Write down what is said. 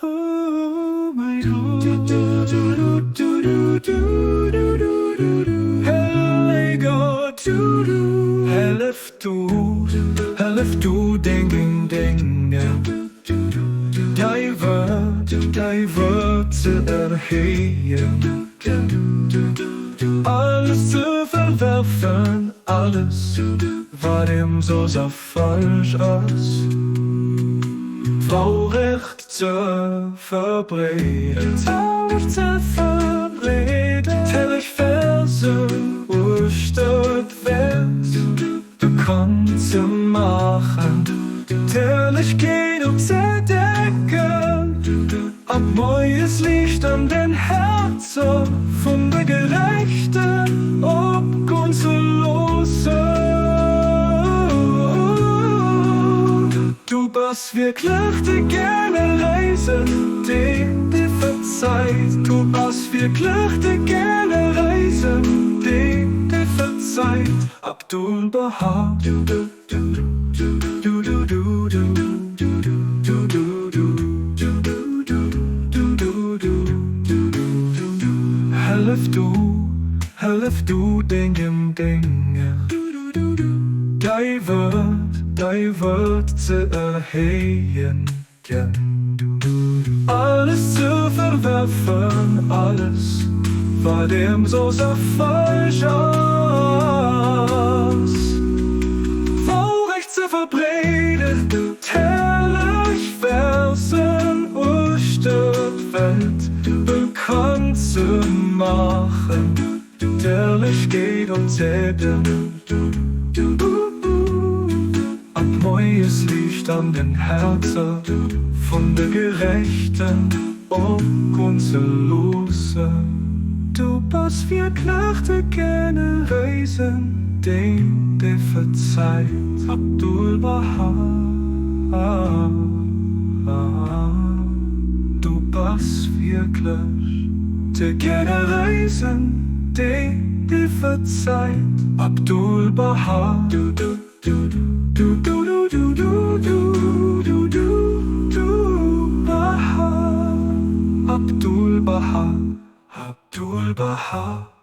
Oh my Helft du ding Diver zu erheben, alles zu verwerfen, alles, was ihm so falsch ist, Vorrecht zu verbreiten, Tellig Verse, Urstadt Welt, bekannt zu machen, Tellig geht zerdecken, ab neues Licht an den Herzen von der Gerechten, ob gunstlosen. Du bist wirklich die gerne reisen, die verzeiht. Du bist wirklich die gerne reisen, die verzeiht. Abdul Baha. Helft du dingen die wird zu erheben, alles zu verwerfen, alles, was dem so falsch ist, Vorrecht zu verbreiten, tellig Versen, Urstadt Welt, bekannt zu machen, tellig geht zerden. Ab neues Licht an den Herzen von der Gerechten, gunstlosen. Du bist wirklich der gerne reisen, den der verzeiht. Abdul Baha. Du bist wirklich der gerne reisen, der verzeiht. Abdul Baha. Abdul Baha.